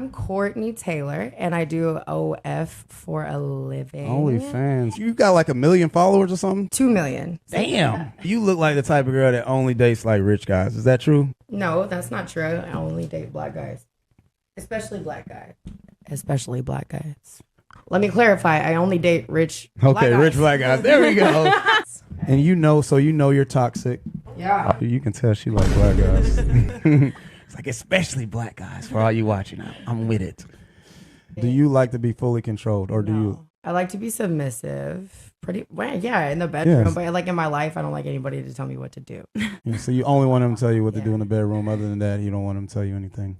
I'm Courtney Tailor, and I do OF for a living. OnlyFans. You got like 1 million followers or something? 2 million. Damn. You look like the type of girl that only dates like rich guys. Is that true? No, that's not true. I only date black guys. Especially black guys. Especially black guys. Let me clarify. I only date rich black guys. Rich black guys. There we go. And you know you're toxic. Yeah. You can tell she like black guys. It's like, especially black guys. For all you watching, I'm with it. Do you like to be fully controlled, or do you? I like to be submissive. Pretty well, yeah, in the bedroom. Yes. But like in my life, I don't like anybody to tell me what to do. Yeah, so you only want them to tell you what to do in the bedroom. Other than that, you don't want them to tell you anything.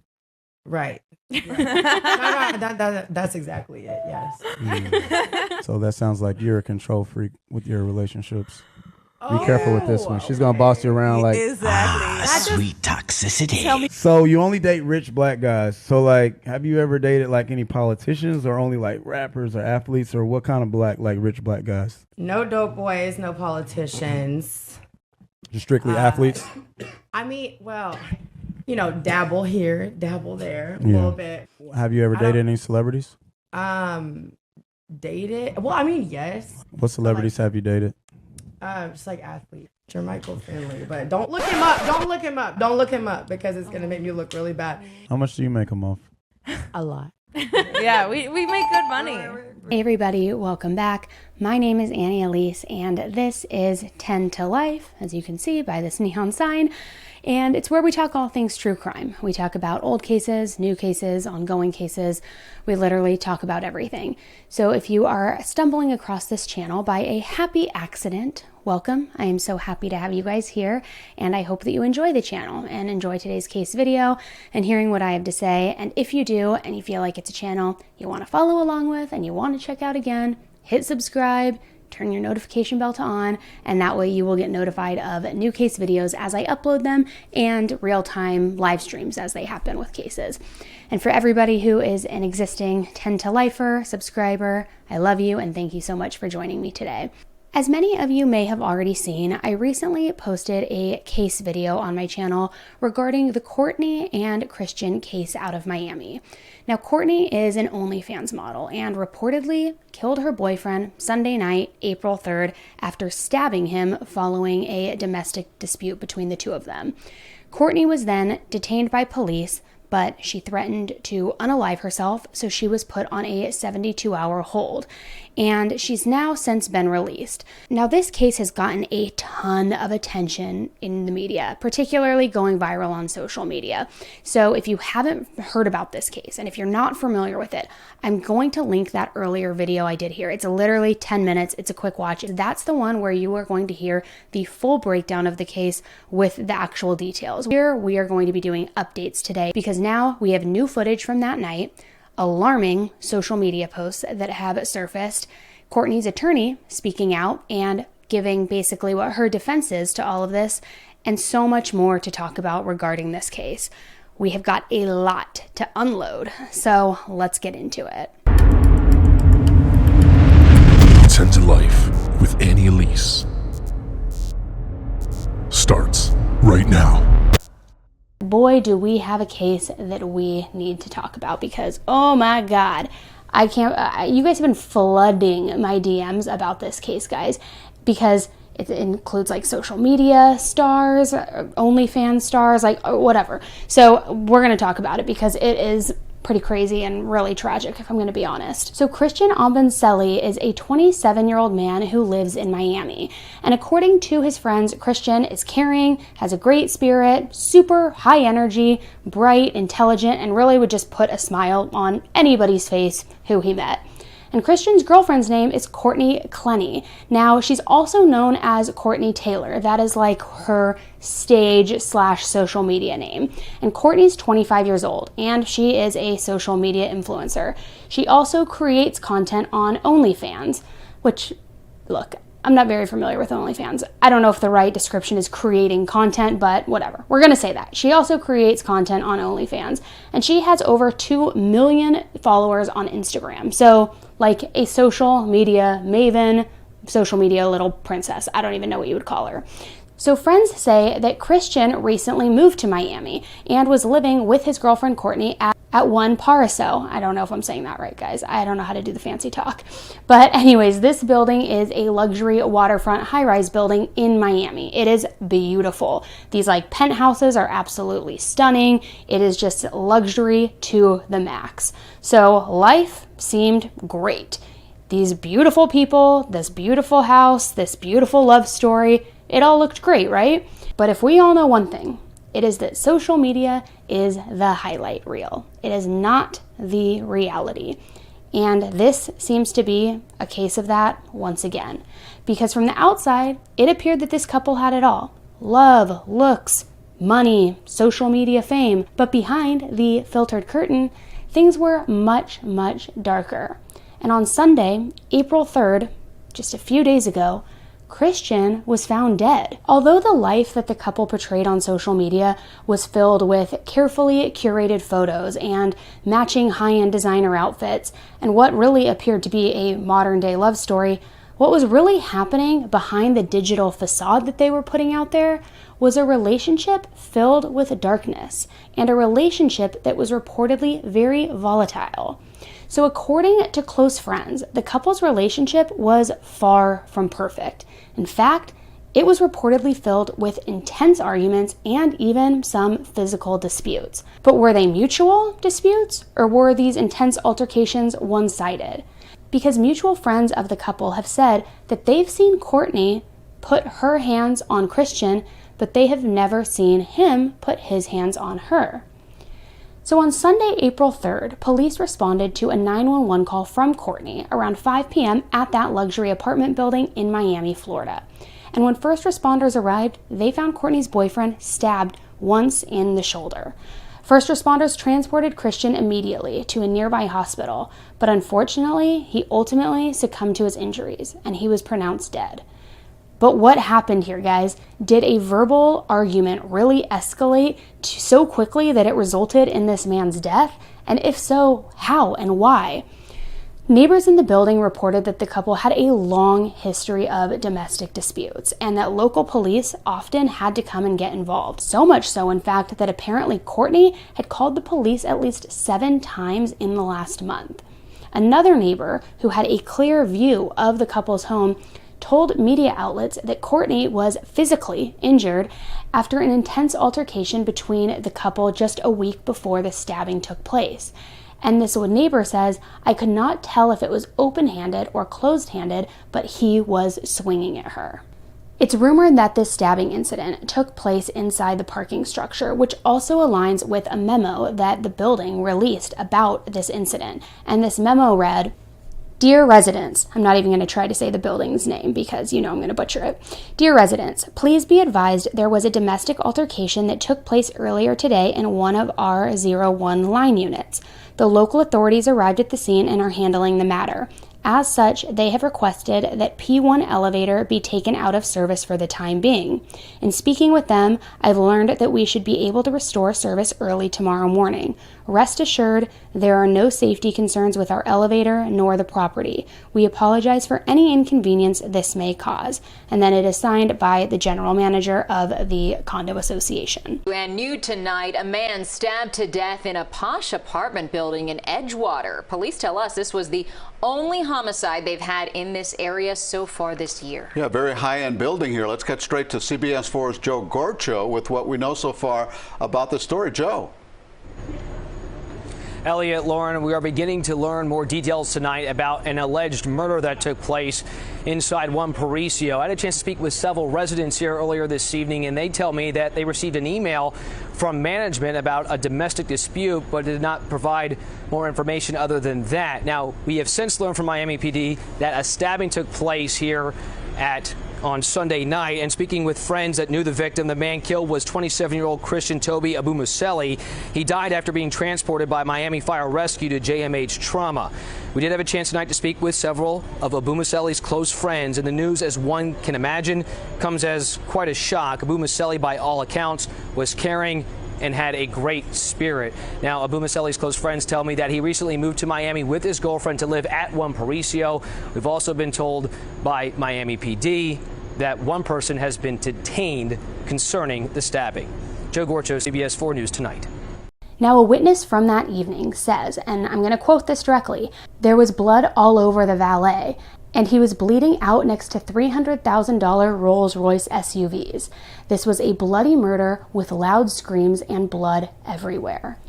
Right. No, that's exactly it. Yes. So that sounds like you're a control freak with your relationships. Be careful with this one. She's gonna boss you around like exactly. Sweet toxicity. So you only date rich black guys. So like, have you ever dated like any politicians or only like rappers or athletes, or what kind of rich black guys? No dope boys, no politicians. Just strictly athletes. I mean, well, dabble here, dabble there, a little bit. Have you ever dated any celebrities? Dated? Well, I mean, yes. What celebrities have you dated? Just like athlete, Jermichael Finley, but don't look him up. Don't look him up. Don't look him up because it's gonna make me look really bad. How much do you make a month? A lot. Yeah, we make good money. Hey everybody, welcome back. My name is Annie Elise, and this is 10 to Life, as you can see by this neon sign. And it's where we talk all things true crime. We talk about old cases, new cases, ongoing cases. We literally talk about everything. So if you are stumbling across this channel by a happy accident, welcome. I am so happy to have you guys here, and I hope that you enjoy the channel and enjoy today's case video and hearing what I have to say. And if you do, and you feel like it's a channel you want to follow along with and you want to check out again, hit subscribe, turn your notification bell to on, and that way you will get notified of new case videos as I upload them and real-time live streams as they happen with cases. And for everybody who is an existing 10 to Lifer subscriber, I love you and thank you so much for joining me today. As many of you may have already seen, I recently posted a case video on my channel regarding the Courtney and Christian case out of Miami. Now, Courtney is an OnlyFans model and reportedly killed her boyfriend Sunday night, April 3rd, after stabbing him following a domestic dispute between the two of them. Courtney was then detained by police, but she threatened to unalive herself, so she was put on a 72-hour hold, and she's now since been released. Now, this case has gotten a ton of attention in the media, particularly going viral on social media. So if you haven't heard about this case, and if you're not familiar with it, I'm going to link that earlier video I did here. It's literally 10 minutes. It's a quick watch. That's the one where you are going to hear the full breakdown of the case with the actual details. Here, we are going to be doing updates today because now we have new footage from that night, alarming social media posts that have surfaced, Courtney's attorney speaking out and giving basically what her defense is to all of this, and so much more to talk about regarding this case. We have got a lot to unload, so let's get into it. 10 to Life with Annie Elise starts right now. Boy, do we have a case that we need to talk about because, oh my God, I can't, you guys have been flooding my DMs about this case, guys, because it includes like social media stars, OnlyFans stars, like whatever. So we're going to talk about it because it is pretty crazy and really tragic, if I'm going to be honest. So Christian Aboncelli is a 27-year-old man who lives in Miami. And according to his friends, Christian is caring, has a great spirit, super high energy, bright, intelligent, and really would just put a smile on anybody's face who he met. And Christian's girlfriend's name is Courtney Tailor. Now, she's also known as Courtney Tailor. That is like her stage/social media name. And Courtney's 25 years old, and she is a social media influencer. She also creates content on OnlyFans, which, look, I'm not very familiar with OnlyFans. I don't know if the right description is creating content, but whatever. We're going to say that. She also creates content on OnlyFans, and she has over 2 million followers on Instagram. So, like a social media maven, social media little princess. I don't even know what you would call her. So friends say that Christian recently moved to Miami and was living with his girlfriend Courtney at One Paraso. I don't know if I'm saying that right, guys. I don't know how to do the fancy talk. But anyways, this building is a luxury waterfront high-rise building in Miami. It is beautiful. These like penthouses are absolutely stunning. It is just luxury to the max. So life seemed great. These beautiful people, this beautiful house, this beautiful love story, it all looked great, right? But if we all know one thing, it is that social media is the highlight reel. It is not the reality. And this seems to be a case of that once again. Because from the outside, it appeared that this couple had it all. Love, looks, money, social media fame. But behind the filtered curtain, things were much, much darker. And on Sunday, April 3rd, just a few days ago, Christian was found dead. Although the life that the couple portrayed on social media was filled with carefully curated photos and matching high-end designer outfits and what really appeared to be a modern-day love story, what was really happening behind the digital facade that they were putting out there was a relationship filled with darkness and a relationship that was reportedly very volatile. So according to close friends, the couple's relationship was far from perfect. In fact, it was reportedly filled with intense arguments and even some physical disputes. But were they mutual disputes, or were these intense altercations one-sided? Because mutual friends of the couple have said that they've seen Courtney put her hands on Christian, but they have never seen him put his hands on her. So on Sunday, April 3rd, police responded to a 911 call from Courtney around 5 p.m. at that luxury apartment building in Miami, Florida. And when first responders arrived, they found Courtney's boyfriend stabbed once in the shoulder. First responders transported Christian immediately to a nearby hospital, but unfortunately, he ultimately succumbed to his injuries and he was pronounced dead. But what happened here, guys? Did a verbal argument really escalate so quickly that it resulted in this man's death? And if so, how and why? Neighbors in the building reported that the couple had a long history of domestic disputes and that local police often had to come and get involved. So much so, in fact, that apparently Courtney had called the police at least 7 times in the last month. Another neighbor who had a clear view of the couple's home told media outlets that Courtney was physically injured after an intense altercation between the couple just a week before the stabbing took place. And this neighbor says, "I could not tell if it was open-handed or closed-handed, but he was swinging at her." It's rumored that this stabbing incident took place inside the parking structure, which also aligns with a memo that the building released about this incident. And this memo read, "Dear residents," I'm not even going to try to say the building's name because you know I'm going to butcher it. "Dear residents, please be advised there was a domestic altercation that took place earlier today in one of our 01 line units. The local authorities arrived at the scene and are handling the matter. As such, they have requested that P1 elevator be taken out of service for the time being. In speaking with them, I've learned that we should be able to restore service early tomorrow morning. Rest assured, there are no safety concerns with our elevator nor the property. We apologize for any inconvenience this may cause." And then it is signed by the general manager of the condo association. And new tonight, a man stabbed to death in a posh apartment building in Edgewater. Police tell us this was the only homicide they've had in this area so far this year. Yeah, very high-end building here. Let's get straight to CBS 4's Joe Gorcho with what we know so far about the story. Joe. Elliot, Lauren, we are beginning to learn more details tonight about an alleged murder that took place inside One Paraiso. I had a chance to speak with several residents here earlier this evening, and they tell me that they received an email from management about a domestic dispute, but did not provide more information other than that. Now, we have since learned from Miami PD that a stabbing took place here on Sunday night, and speaking with friends that knew the victim, the man killed was 27-year-old Christian Toby Abumuseli. He died after being transported by Miami Fire Rescue to JMH Trauma. We did have a chance tonight to speak with several of Abumuseli's close friends, and the news, as one can imagine, comes as quite a shock. Abumuseli, by all accounts, was caring and had a great spirit. Now, Abumuseli's close friends tell me that he recently moved to Miami with his girlfriend to live at One Paraiso. We've also been told by Miami PD that one person has been detained concerning the stabbing. Joe Gorcho, CBS 4 News Tonight. Now, a witness from that evening says, and I'm going to quote this directly, "There was blood all over the valet, and he was bleeding out next to $300,000 Rolls-Royce SUVs. This was a bloody murder with loud screams and blood everywhere."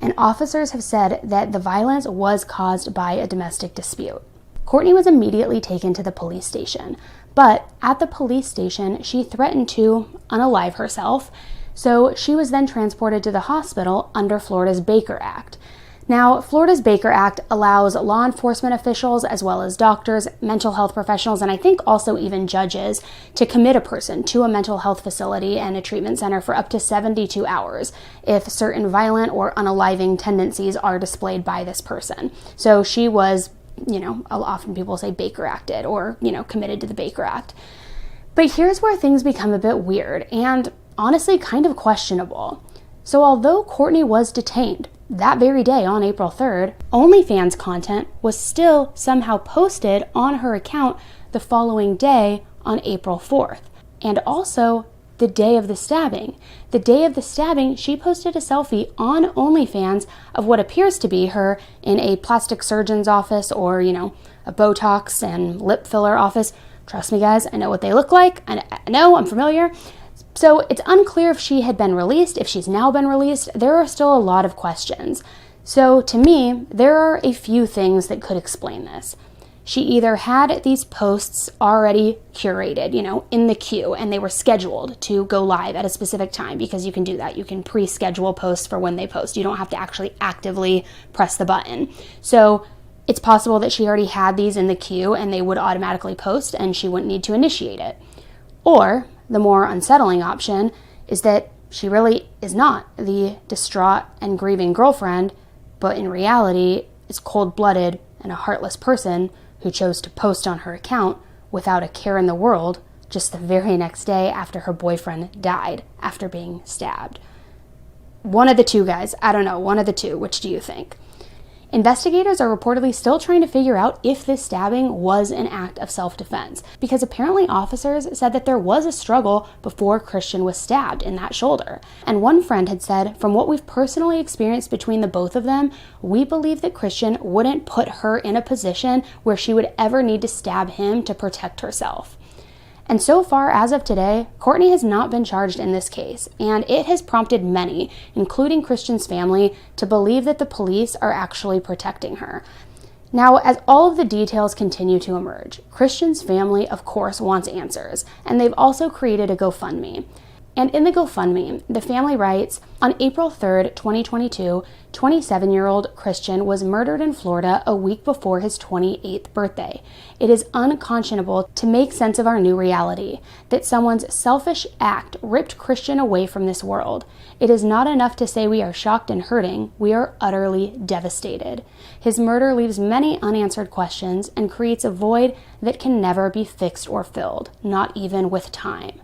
And officers have said that the violence was caused by a domestic dispute. Courtney was immediately taken to the police station, but at the police station, she threatened to unalive herself, so she was then transported to the hospital under Florida's Baker Act. Now, Florida's Baker Act allows law enforcement officials, as well as doctors, mental health professionals, and I think also even judges, to commit a person to a mental health facility and a treatment center for up to 72 hours if certain violent or unaliving tendencies are displayed by this person. So she was, often people say Baker Acted or, committed to the Baker Act. But here's where things become a bit weird and honestly kind of questionable. So although Courtney was detained that very day on April 3rd, OnlyFans content was still somehow posted on her account the following day on April 4th. And also the day of the stabbing. The day of the stabbing, she posted a selfie on OnlyFans of what appears to be her in a plastic surgeon's office or, a Botox and lip filler office. Trust me, guys, I know what they look like. I know, I'm familiar. So it's unclear if she had been released, if she's now been released. There are still a lot of questions. So to me, there are a few things that could explain this. She either had these posts already curated, in the queue, and they were scheduled to go live at a specific time, because you can do that. You can pre-schedule posts for when they post. You don't have to actually actively press the button. So it's possible that she already had these in the queue and they would automatically post and she wouldn't need to initiate it. Or the more unsettling option is that she really is not the distraught and grieving girlfriend, but in reality is cold-blooded and a heartless person who chose to post on her account without a care in the world just the very next day after her boyfriend died after being stabbed. One of the two, guys. I don't know. One of the two. Which do you think? Investigators are reportedly still trying to figure out if this stabbing was an act of self-defense, because apparently officers said that there was a struggle before Christian was stabbed in that shoulder. And one friend had said, from what we've personally experienced between the both of them, we believe that Christian wouldn't put her in a position where she would ever need to stab him to protect herself. And so far, as of today, Courtney has not been charged in this case, and it has prompted many, including Christian's family, to believe that the police are actually protecting her. Now, as all of the details continue to emerge, Christian's family, of course, wants answers, and they've also created a GoFundMe. And in the GoFundMe, the family writes, on April 3rd, 2022, 27-year-old Christian was murdered in Florida a week before his 28th birthday. It is unconscionable to make sense of our new reality, that someone's selfish act ripped Christian away from this world. It is not enough to say we are shocked and hurting, we are utterly devastated. His murder leaves many unanswered questions and creates a void that can never be fixed or filled, not even with time.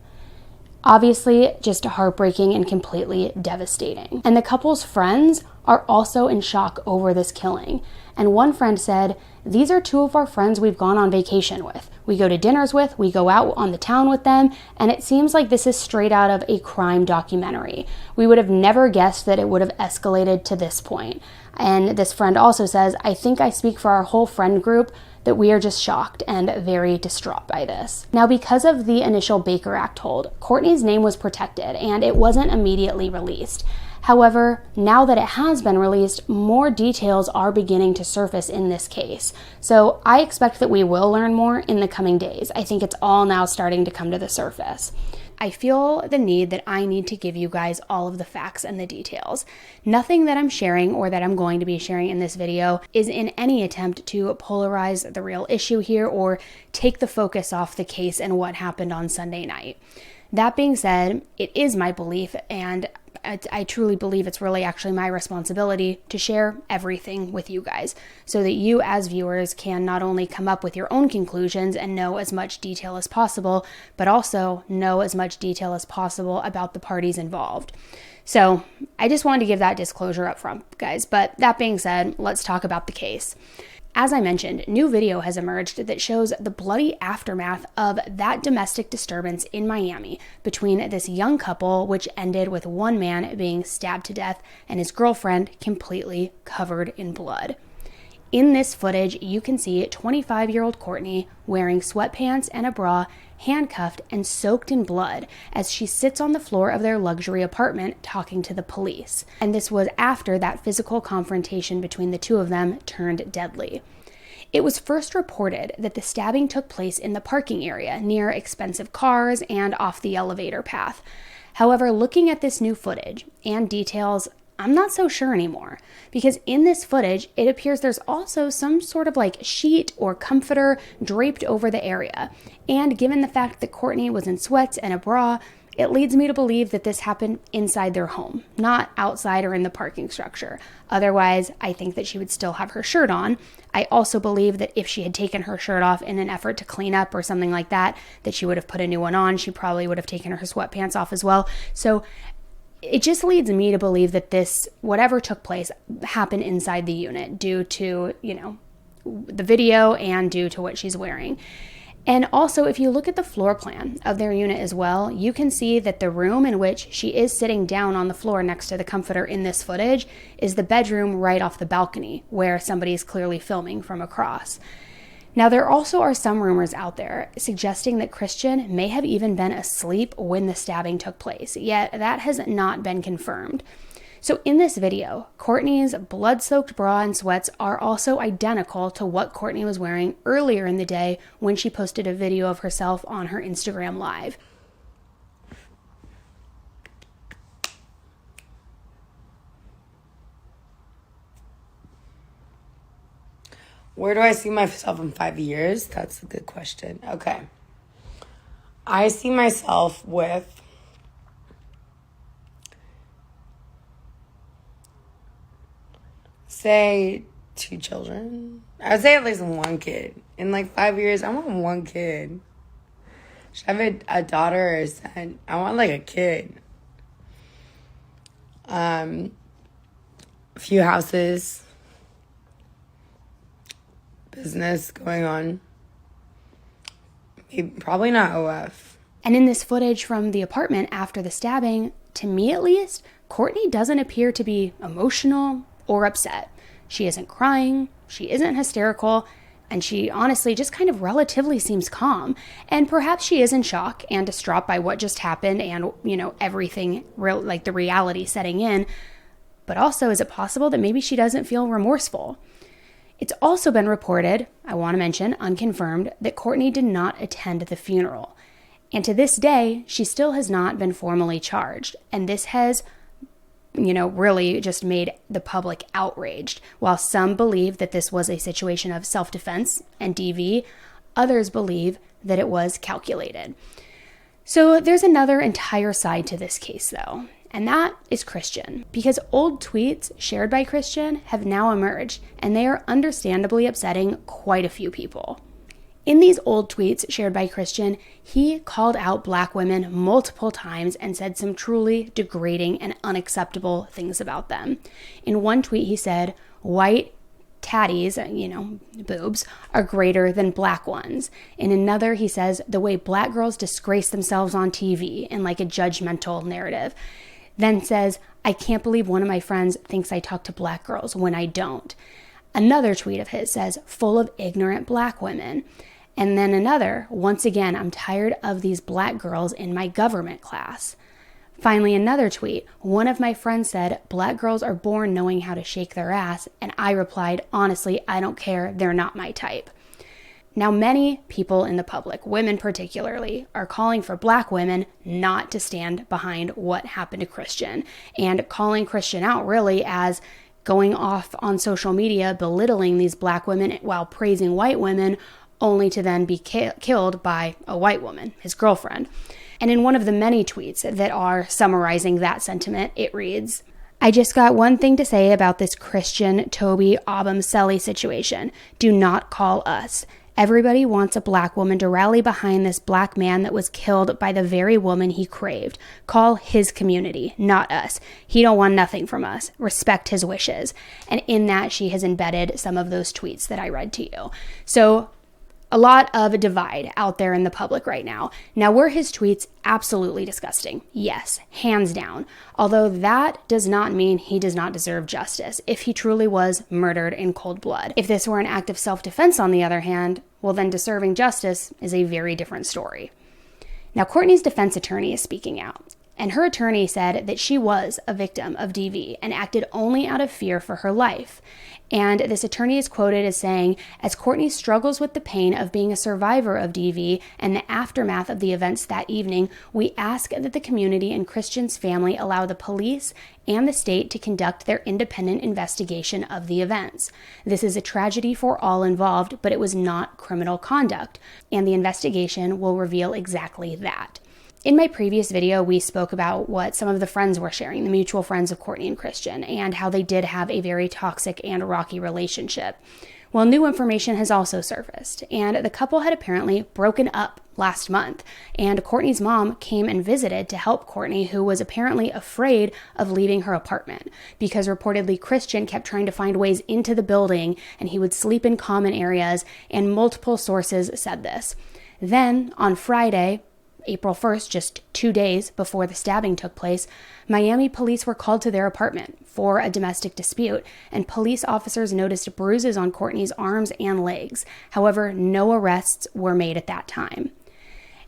Obviously, just heartbreaking and completely devastating. And the couple's friends are also in shock over this killing. And one friend said, these are two of our friends we've gone on vacation with. We go to dinners with, we go out on the town with them, and it seems like this is straight out of a crime documentary. We would have never guessed that it would have escalated to this point. And this friend also says, I think I speak for our whole friend group that we are just shocked and very distraught by this. Now, because of the initial Baker Act hold, Courtney's name was protected and it wasn't immediately released. However, now that it has been released, more details are beginning to surface in this case. So I expect that we will learn more in the coming days. I think it's all now starting to come to the surface. I feel the need that I need to give you guys all of the facts and the details. Nothing that I'm sharing or that I'm going to be sharing in this video is in any attempt to polarize the real issue here or take the focus off the case and what happened on Sunday night. That being said, it is my belief, and I truly believe it's really actually my responsibility to share everything with you guys so that you as viewers can not only come up with your own conclusions and know as much detail as possible, but also know as much detail as possible about the parties involved. So I just wanted to give that disclosure up front, guys. But that being said, let's talk about the case. As I mentioned, new video has emerged that shows the bloody aftermath of that domestic disturbance in Miami between this young couple, which ended with one man being stabbed to death and his girlfriend completely covered in blood. In this footage, you can see 25-year-old Courtney wearing sweatpants and a bra, handcuffed and soaked in blood as she sits on the floor of their luxury apartment talking to the police. And this was after that physical confrontation between the two of them turned deadly. It was first reported that the stabbing took place in the parking area near expensive cars and off the elevator path. However, looking at this new footage and details, I'm not so sure anymore, because in this footage, it appears there's also some sort of like sheet or comforter draped over the area. And given the fact that Courtney was in sweats and a bra, it leads me to believe that this happened inside their home, not outside or in the parking structure. Otherwise, I think that she would still have her shirt on. I also believe that if she had taken her shirt off in an effort to clean up or something like that, that she would have put a new one on. She probably would have taken her sweatpants off as well. So it just leads me to believe that this, whatever took place, happened inside the unit due to, the video and due to what she's wearing. And also, if you look at the floor plan of their unit as well, you can see that the room in which she is sitting down on the floor next to the comforter in this footage is the bedroom right off the balcony where somebody is clearly filming from across. Now, there also are some rumors out there suggesting that Christian may have even been asleep when the stabbing took place, yet that has not been confirmed. So in this video, Courtney's blood-soaked bra and sweats are also identical to what Courtney was wearing earlier in the day when she posted a video of herself on her Instagram Live. Where do I see myself in 5 years? That's a good question. Okay. I see myself with say 2 children. I would say at least 1 kid. In like 5 years, I want 1 kid. Should I have a daughter or a son? I want like a kid. A few houses. Business going on. Maybe, probably not OF. And in this footage from the apartment after the stabbing, to me at least, Courtney doesn't appear to be emotional or upset. She isn't crying, she isn't hysterical, and she honestly just kind of relatively seems calm. And perhaps she is in shock and distraught by what just happened and, everything, like the reality setting in. But also, is it possible that maybe she doesn't feel remorseful? It's also been reported, I want to mention, unconfirmed, that Courtney did not attend the funeral. And to this day, she still has not been formally charged. And this has, really just made the public outraged. While some believe that this was a situation of self-defense and DV, others believe that it was calculated. So there's another entire side to this case, though. And that is Christian, because old tweets shared by Christian have now emerged, and they are understandably upsetting quite a few people. In these old tweets shared by Christian, he called out Black women multiple times and said some truly degrading and unacceptable things about them. In one tweet, he said, white tatties, boobs, are greater than Black ones. In another, he says, the way Black girls disgrace themselves on TV in like a judgmental narrative. Then says, I can't believe one of my friends thinks I talk to Black girls when I don't. Another tweet of his says, full of ignorant Black women. And then another, once again, I'm tired of these Black girls in my government class. Finally, another tweet, one of my friends said, Black girls are born knowing how to shake their ass. And I replied, honestly, I don't care, they're not my type. Now, many people in the public, women particularly, are calling for Black women not to stand behind what happened to Christian, and calling Christian out really as going off on social media, belittling these Black women while praising white women, only to then be killed by a white woman, his girlfriend. And in one of the many tweets that are summarizing that sentiment, it reads, I just got one thing to say about this Christian Toby Abamselli situation. Do not call us. Everybody wants a black woman to rally behind this black man that was killed by the very woman he craved. Call his community, not us. He don't want nothing from us. Respect his wishes. And in that, she has embedded some of those tweets that I read to you. So a lot of a divide out there in the public right now. Now, were his tweets absolutely disgusting? Yes, hands down. Although that does not mean he does not deserve justice if he truly was murdered in cold blood. If this were an act of self-defense, on the other hand, well, then deserving justice is a very different story. Now, Courtney's defense attorney is speaking out. And her attorney said that she was a victim of DV and acted only out of fear for her life. And this attorney is quoted as saying, as Courtney struggles with the pain of being a survivor of DV and the aftermath of the events that evening, we ask that the community and Christian's family allow the police and the state to conduct their independent investigation of the events. This is a tragedy for all involved, but it was not criminal conduct, and the investigation will reveal exactly that. In my previous video, we spoke about what some of the friends were sharing, the mutual friends of Courtney and Christian, and how they did have a very toxic and rocky relationship. Well, new information has also surfaced, and the couple had apparently broken up last month, and Courtney's mom came and visited to help Courtney, who was apparently afraid of leaving her apartment because reportedly Christian kept trying to find ways into the building and he would sleep in common areas, and multiple sources said this. Then, on Friday, April 1st, just 2 days before the stabbing took place, Miami police were called to their apartment for a domestic dispute, and police officers noticed bruises on Courtney's arms and legs. However, no arrests were made at that time.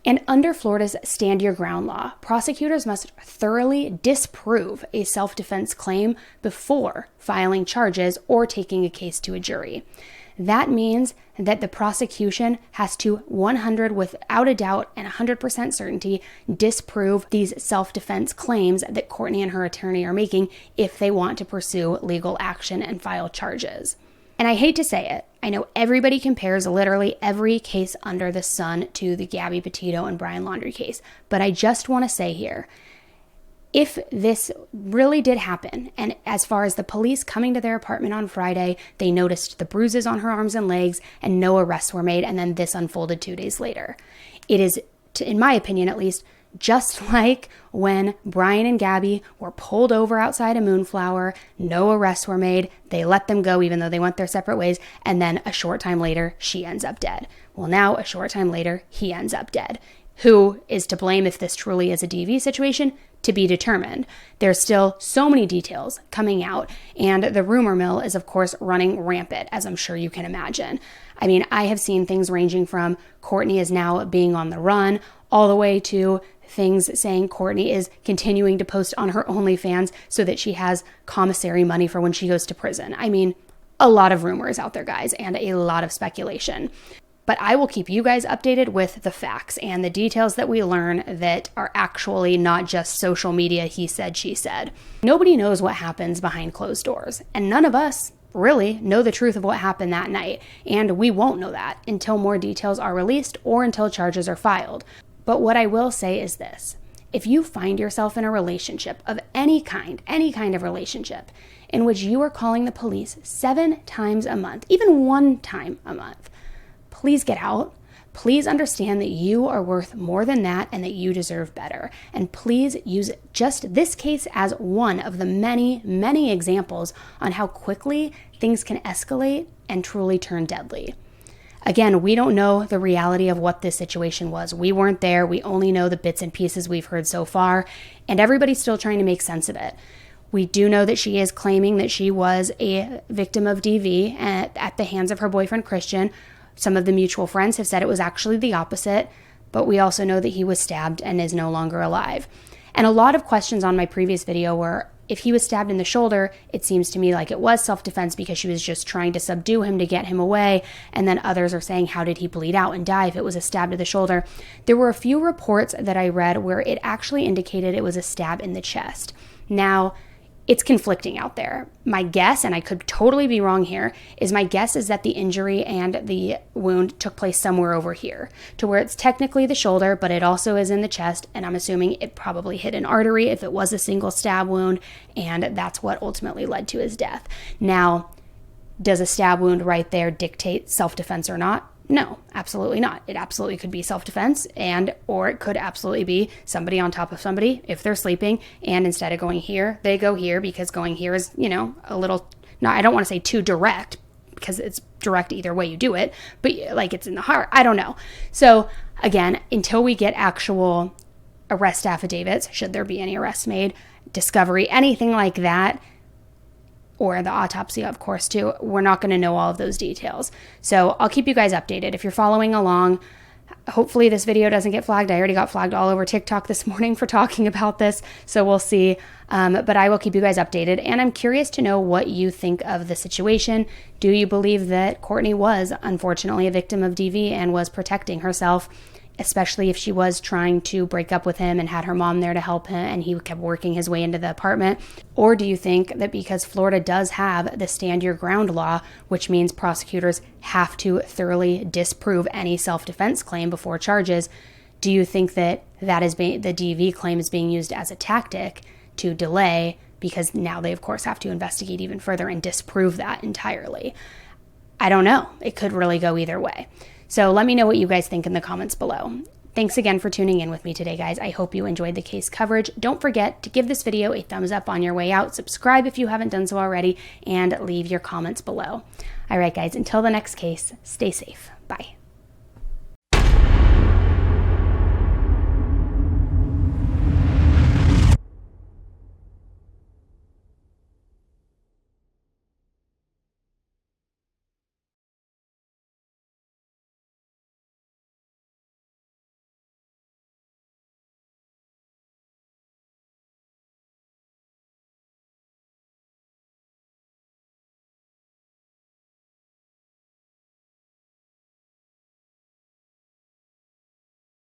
And under Florida's Stand Your Ground law, prosecutors must thoroughly disprove a self-defense claim before filing charges or taking a case to a jury. That means that the prosecution has to 100 without a doubt and 100% certainty disprove these self-defense claims that Courtney and her attorney are making if they want to pursue legal action and file charges. And I hate to say it, I know everybody compares literally every case under the sun to the Gabby Petito and Brian Laundrie case, but I just want to say here, if this really did happen, and as far as the police coming to their apartment on Friday, they noticed the bruises on her arms and legs and no arrests were made, and then this unfolded 2 days later. It is, in my opinion at least, just like when Brian and Gabby were pulled over outside a Moonflower, no arrests were made, they let them go even though they went their separate ways, and then a short time later, she ends up dead. Well, now a short time later, he ends up dead. Who is to blame if this truly is a DV situation? To be determined. There's still so many details coming out, and the rumor mill is of course running rampant, as I'm sure you can imagine. I mean, I have seen things ranging from Courtney is now being on the run, all the way to things saying Courtney is continuing to post on her OnlyFans so that she has commissary money for when she goes to prison. I mean, a lot of rumors out there, guys, and a lot of speculation. But I will keep you guys updated with the facts and the details that we learn that are actually not just social media, he said, she said. Nobody knows what happens behind closed doors, and none of us really know the truth of what happened that night, and we won't know that until more details are released or until charges are filed. But what I will say is this. If you find yourself in a relationship of any kind of relationship, in which you are calling the police 7 times a month, even 1 time a month, please get out. Please understand that you are worth more than that and that you deserve better. And please use just this case as one of the many, many examples on how quickly things can escalate and truly turn deadly. Again, we don't know the reality of what this situation was. We weren't there. We only know the bits and pieces we've heard so far, and everybody's still trying to make sense of it. We do know that she is claiming that she was a victim of DV at the hands of her boyfriend, Christian. Some of the mutual friends have said it was actually the opposite, but we also know that he was stabbed and is no longer alive. And a lot of questions on my previous video were, if he was stabbed in the shoulder, it seems to me like it was self-defense because she was just trying to subdue him to get him away. And then others are saying, how did he bleed out and die if it was a stab to the shoulder? There were a few reports that I read where it actually indicated it was a stab in the chest. Now, it's conflicting out there. My guess, and I could totally be wrong here, is my guess is that the injury and the wound took place somewhere over here, to where it's technically the shoulder, but it also is in the chest, and I'm assuming it probably hit an artery if it was a single stab wound, and that's what ultimately led to his death. Now, does a stab wound right there dictate self-defense or not? No, absolutely not. It absolutely could be self-defense, or it could absolutely be somebody on top of somebody if they're sleeping, and instead of going here, they go here, because going here is, a little, I don't want to say too direct, because it's direct either way you do it, but like it's in the heart. I don't know. So again, until we get actual arrest affidavits, should there be any arrests made, discovery, anything like that, or the autopsy, of course, too, we're not going to know all of those details. So I'll keep you guys updated. If you're following along, hopefully this video doesn't get flagged. I already got flagged all over TikTok this morning for talking about this, so we'll see. But I will keep you guys updated, and I'm curious to know what you think of the situation. Do you believe that Courtney was, unfortunately, a victim of DV and was protecting herself, especially if she was trying to break up with him and had her mom there to help him and he kept working his way into the apartment? Or do you think that because Florida does have the stand your ground law, which means prosecutors have to thoroughly disprove any self-defense claim before charges, do you think that the DV claim is being used as a tactic to delay, because now they of course have to investigate even further and disprove that entirely? I don't know. It could really go either way. So let me know what you guys think in the comments below. Thanks again for tuning in with me today, guys. I hope you enjoyed the case coverage. Don't forget to give this video a thumbs up on your way out, subscribe if you haven't done so already, and leave your comments below. All right, guys, until the next case, stay safe. Bye.